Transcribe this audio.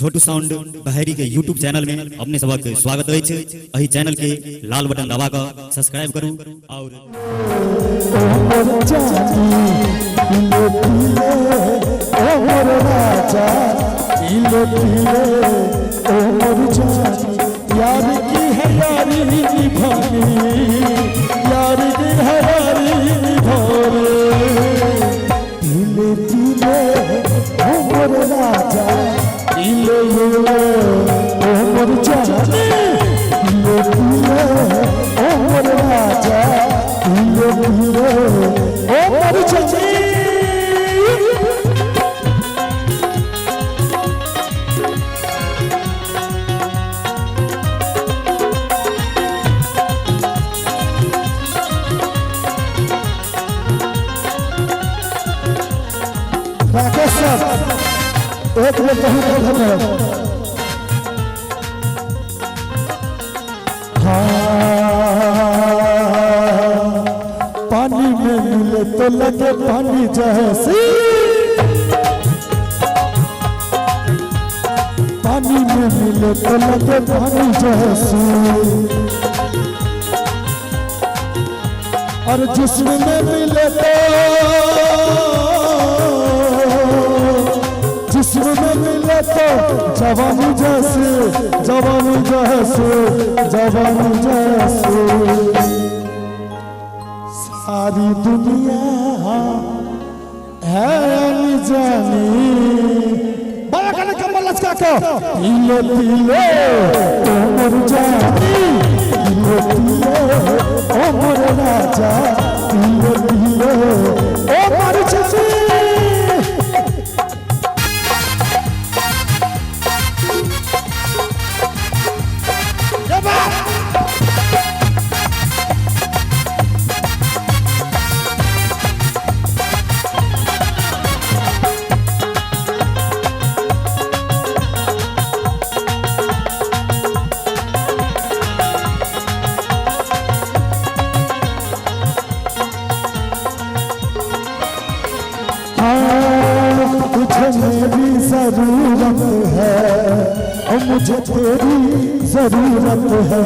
छोटू sound बहरी के YouTube channel में अपने सबक स्वागत है। अही चैनल के लाल बटन दबा कर सब्सक्राइब करूं और यार की है यारी निभानी, यार की है यारी निभानी, दिले दिले ओ मोर राजा, दिले दिले ओ मोर जानी, दिले दिले ओ मोर राजा, दिले दिले ओ मोर जानी। राकेश साहब एक मिनट बहुत धन्यवाद। पानी में मिले तो लगे पानी जैसी, पानी में मिले तो लगे पानी जैसी, और जिस्म में मिले तो जिस्म में मिले तो जवानी जैसे, जवानी जैसे, जवानी जैसे, सारी दुनिया है जानी। बाबा कहने कमल लचका को पीले पीले ओ मोर जानी, पीले पीले ओ मोर राजा, पीले पीले ओ मोर चाची। तुझे मेरी जरूरत है और मुझे तेरी जरूरत है।